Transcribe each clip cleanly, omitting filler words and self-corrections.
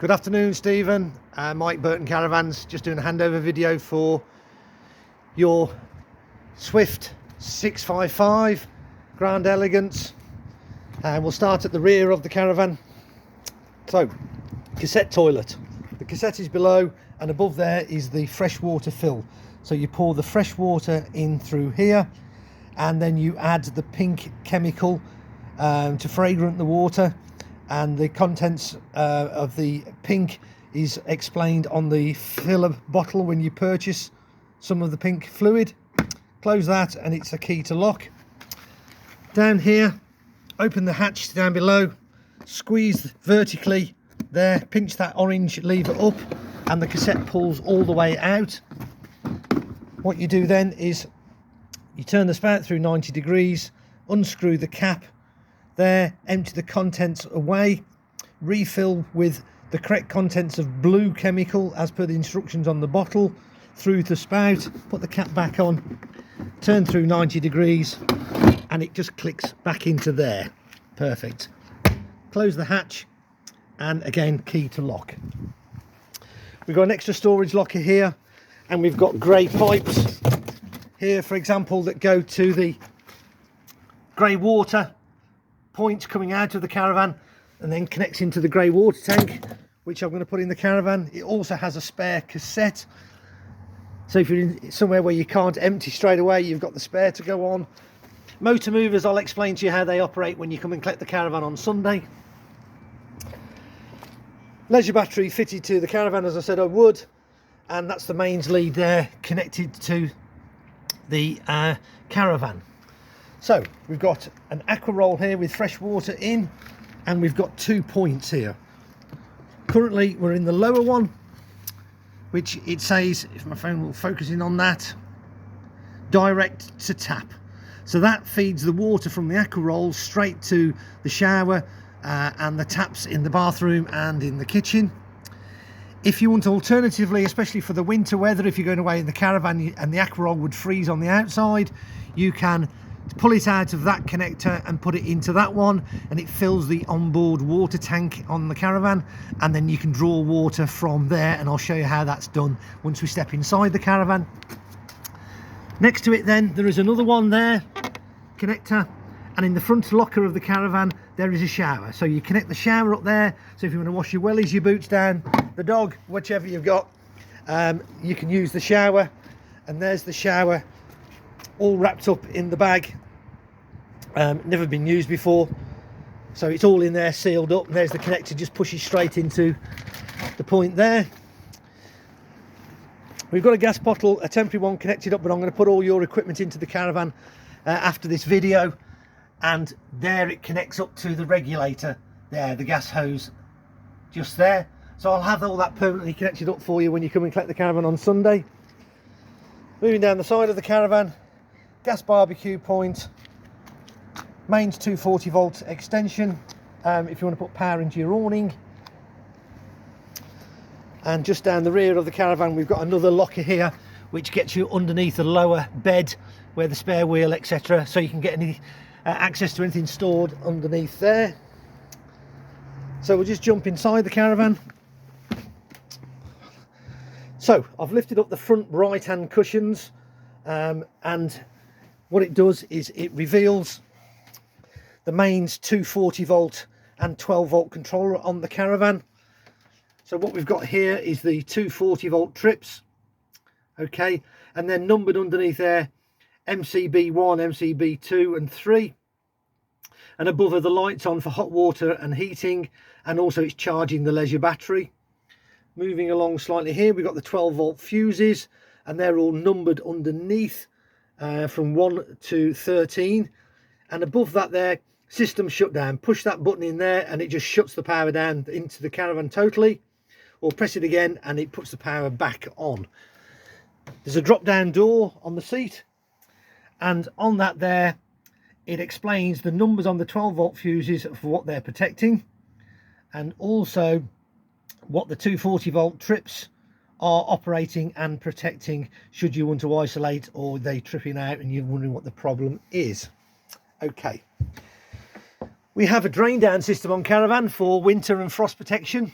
Good afternoon, Stephen. Mike Burton Caravans, just doing a handover video for your Swift 655 Grande Elegance. We'll start at the rear of the caravan. So, cassette toilet. The cassette is below, and above there is the freshwater fill. So you pour the fresh water in through here, and then you add the pink chemical to fragrant the water. And the contents of the pink is explained on the filler bottle when you purchase some of the pink fluid. Close that and it's a key to lock. Down here, open the hatch down below, squeeze vertically there, pinch that orange lever up, and the cassette pulls all the way out. What you do then is you turn the spout through 90 degrees, unscrew the cap there, empty the contents away, refill with the correct contents of blue chemical as per the instructions on the bottle through the spout, put the cap back on, turn through 90 degrees, and it just clicks back into there. Perfect. Close the hatch, and again, key to lock. We've got an extra storage locker here, and we've got grey pipes here, for example, that go to the grey water point coming out of the caravan and then connects into the grey water tank, which I'm going to put in the caravan. It also has a spare cassette, so if you're in somewhere where you can't empty straight away, you've got the spare to go on. Motor movers, I'll explain to you how they operate when you come and collect the caravan on Sunday. Leisure battery fitted to the caravan, as I said I would, and that's the mains lead there connected to the caravan. So we've got an aqua roll here with fresh water in, and we've got 2 points here. Currently we're in the lower one, which it says, if my phone will focus in on that, direct to tap. So that feeds the water from the aqua roll straight to the shower and the taps in the bathroom and in the kitchen. If you want alternatively, especially for the winter weather, if you're going away in the caravan and the aqua roll would freeze on the outside, you can pull it out of that connector and put it into that one, and it fills the onboard water tank on the caravan, and then you can draw water from there, and I'll show you how that's done once we step inside the caravan. Next to it then, there is another one there, connector, and in the front locker of the caravan there is a shower. So you connect the shower up there, so if you want to wash your wellies, your boots down, the dog, whichever you've got, you can use the shower. And there's the shower all wrapped up in the bag, never been used before, so it's all in there sealed up, and there's the connector, just pushes straight into the point there. We've got a gas bottle, a temporary one connected up, but I'm going to put all your equipment into the caravan after this video, and there it connects up to the regulator there, the gas hose just there. So I'll have all that permanently connected up for you when you come and collect the caravan on Sunday. Moving down the side of the caravan, gas barbecue point, mains 240 volt extension if you want to put power into your awning. And just down the rear of the caravan we've got another locker here which gets you underneath the lower bed where the spare wheel, etc., so you can get any access to anything stored underneath there. So we'll just jump inside the caravan. So I've lifted up the front right hand cushions, and what it does is it reveals the mains 240 volt and 12 volt controller on the caravan. So what we've got here is the 240 volt trips, okay, and then numbered underneath there MCB1, MCB2 and 3, and above are the lights on for hot water and heating, and also it's charging the leisure battery. Moving along slightly here, we've got the 12 volt fuses, and they're all numbered underneath from 1 to 13, and above that there, system shutdown. Push that button in there and it just shuts the power down into the caravan totally, or press it again and it puts the power back on. There's a drop down door on the seat, and on that there it explains the numbers on the 12 volt fuses for what they're protecting, and also what the 240 volt trips are operating and protecting should you want to isolate or they tripping out and you're wondering what the problem is. Okay, we have a drain down system on caravan for winter and frost protection.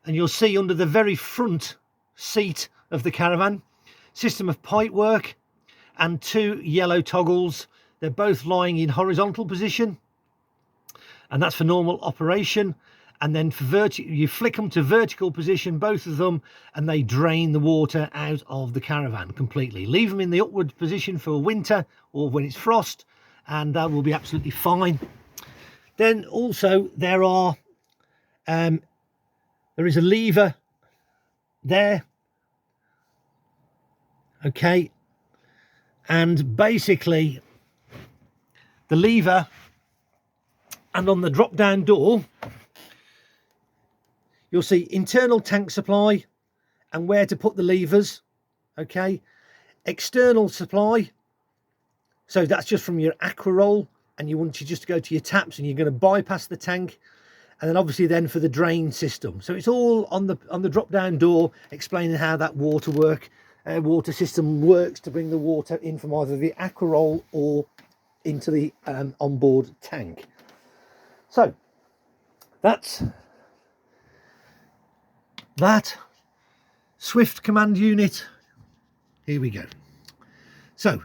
and you'll see under the very front seat of the caravan, system of pipe work and 2 yellow toggles. They're both lying in horizontal position, and that's for normal operation. And then for you flick them to vertical position, both of them, and they drain the water out of the caravan completely. Leave them in the upward position for winter or when it's frost, and that will be absolutely fine. Then also there is a lever there, okay, and basically the lever, and on the drop down door you'll see internal tank supply and where to put the levers, okay, external supply, so that's just from your aqua roll, and you want to just go to your taps and you're going to bypass the tank, and then obviously then for the drain system. So it's all on the drop down door, explaining how that water system works to bring the water in from either the aqua roll or into the onboard tank. So that's that Swift command unit. Here we go. So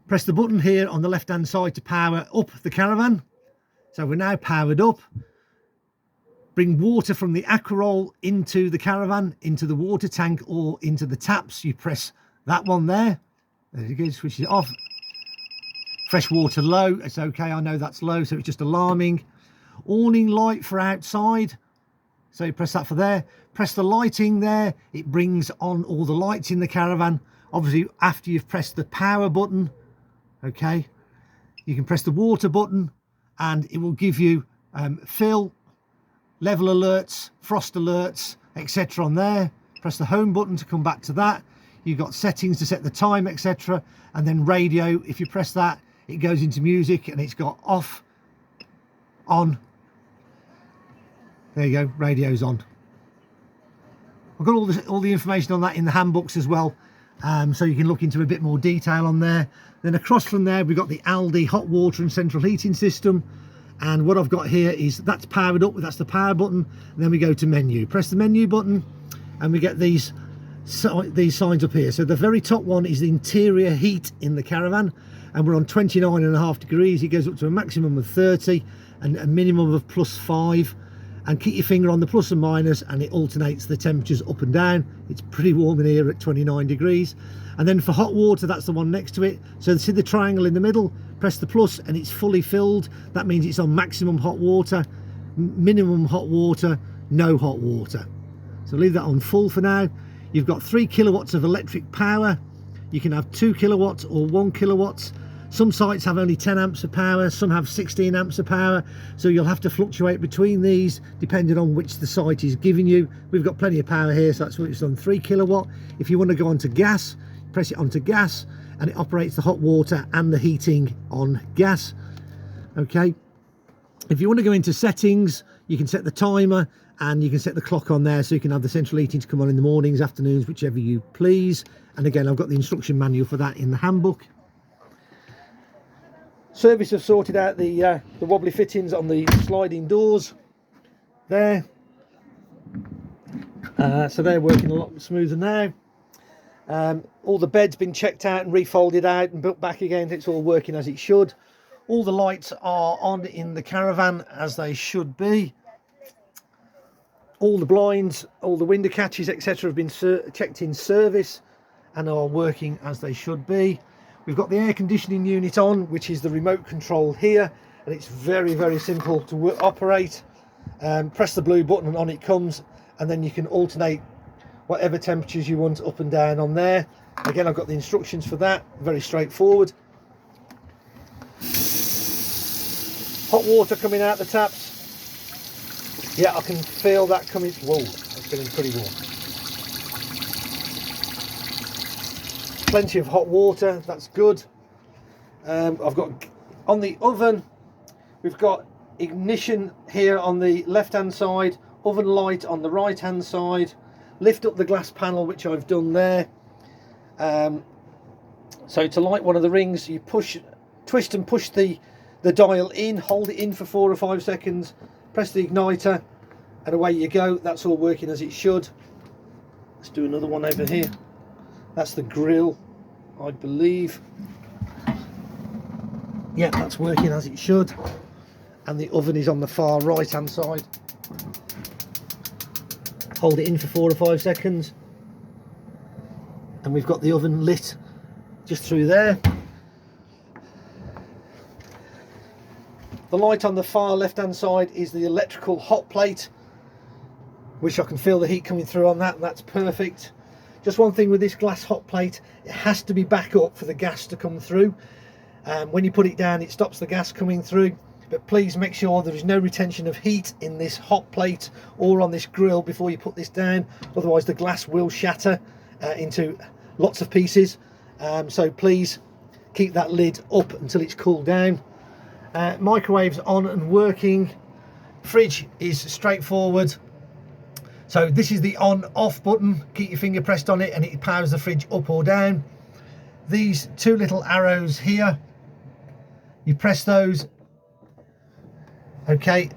press the button here on the left hand side to power up the caravan. So we're now powered up. Bring water from the aqua roll into the caravan, into the water tank or into the taps. You press that one there. There you go, switch it off. Fresh water low, it's okay, I know that's low, so it's just alarming. Awning light for outside, so you press that for there. Press the lighting there, it brings on all the lights in the caravan. Obviously after you've pressed the power button, okay, you can press the water button and it will give you fill, level alerts, frost alerts, etc. on there. Press the home button to come back to that. You've got settings to set the time, etc. And then radio, if you press that, it goes into music and it's got off, on. There you go, radio's on. I've got all the information on that in the handbooks as well, so you can look into a bit more detail on there. Then across from there we've got the Aldi hot water and central heating system, and what I've got here is that's powered up, that's the power button, and then we go to menu. Press the menu button and we get these signs up here. So the very top one is the interior heat in the caravan, and we're on 29.5 degrees. It goes up to a maximum of 30 and a minimum of +5, and keep your finger on the plus and minus and it alternates the temperatures up and down. It's pretty warm in here at 29 degrees. And then for hot water, that's the one next to it. So see the triangle in the middle, press the plus and it's fully filled. That means it's on maximum hot water, minimum hot water, no hot water. So leave that on full for now. You've got 3 kilowatts of electric power. You can have 2 kilowatts or 1 kilowatts. Some sites have only 10 amps of power, some have 16 amps of power, so you'll have to fluctuate between these depending on which the site is giving you. We've got plenty of power here, so that's what it's on, 3 kilowatt. If you want to go onto gas, press it onto gas and it operates the hot water and the heating on gas. Okay, if you want to go into settings, you can set the timer and you can set the clock on there, so you can have the central heating to come on in the mornings, afternoons, whichever you please. And again, I've got the instruction manual for that in the handbook. Service have sorted out the wobbly fittings on the sliding doors there, so they're working a lot smoother now. All the bed's been checked out and refolded out and built back again. It's all working as it should. All the lights are on in the caravan as they should be. All the blinds, all the window catches, etc. have been checked in service and are working as they should be. We've got the air conditioning unit on, which is the remote control here, and it's very, very simple to operate. Press the blue button and on it comes, and then you can alternate whatever temperatures you want up and down on there. Again, I've got the instructions for that, very straightforward. Hot water coming out the taps. Yeah, I can feel that coming. Whoa, it's getting pretty warm. Plenty of hot water, that's good. I've got on the oven, we've got ignition here on the left hand side, oven light on the right hand side. Lift up the glass panel, which I've done there. So to light one of the rings, you twist and push the dial in, hold it in for 4 or 5 seconds, press the igniter, and away you go. That's all working as it should. Let's do another one over here. That's the grill, I believe. Yeah, that's working as it should. And the oven is on the far right hand side. Hold it in for 4 or 5 seconds. And we've got the oven lit just through there. The light on the far left hand side is the electrical hot plate, which I can feel the heat coming through on that, and that's perfect. Just one thing with this glass hot plate, it has to be back up for the gas to come through. When you put it down, it stops the gas coming through, but please make sure there is no retention of heat in this hot plate or on this grill before you put this down, otherwise the glass will shatter into lots of pieces. So please keep that lid up until it's cooled down. Microwave's on and working. Fridge is straightforward. So this is the on off button. Keep your finger pressed on it and it powers the fridge up or down. These 2 little arrows here, you press those, okay,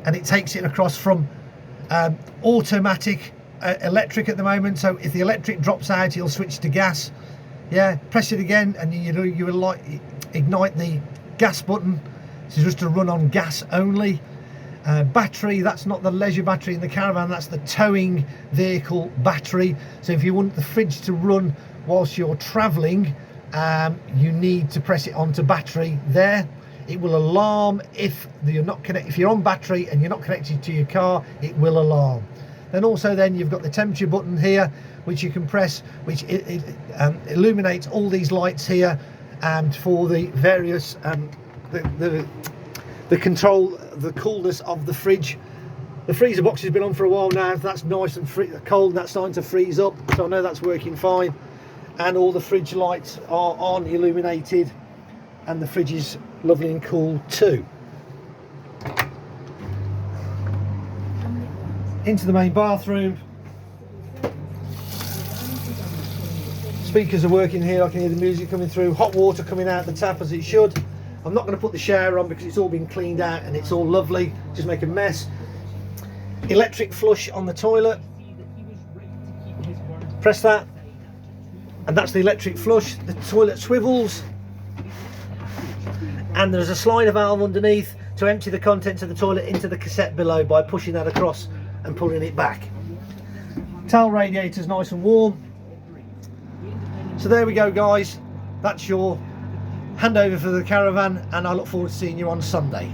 and it takes it across from automatic electric at the moment. So if the electric drops out, it'll switch to gas. Yeah, press it again and you will like ignite the gas button. This is just to run on gas only. Battery, that's not the leisure battery in the caravan, that's the towing vehicle battery. So if you want the fridge to run whilst you're travelling, you need to press it onto battery there. It will alarm if you're not connected. If you're on battery and you're not connected to your car, it will alarm. Then also then you've got the temperature button here, which you can press, which illuminates all these lights here for the various the control the coolness of the fridge. The freezer box has been on for a while now, that's nice and cold, that's starting to freeze up, so I know that's working fine. And all the fridge lights are on, illuminated, and the fridge is lovely and cool too. Into the main bathroom. Speakers are working here, I can hear the music coming through, hot water coming out the tap as it should. I'm not going to put the shower on because it's all been cleaned out and it's all lovely, just make a mess. Electric flush on the toilet. Press that and that's the electric flush. The toilet swivels and there's a slider valve underneath to empty the contents of the toilet into the cassette below by pushing that across and pulling it back. Towel radiator's nice and warm. So there we go guys, that's your handover for the caravan, and I look forward to seeing you on Sunday.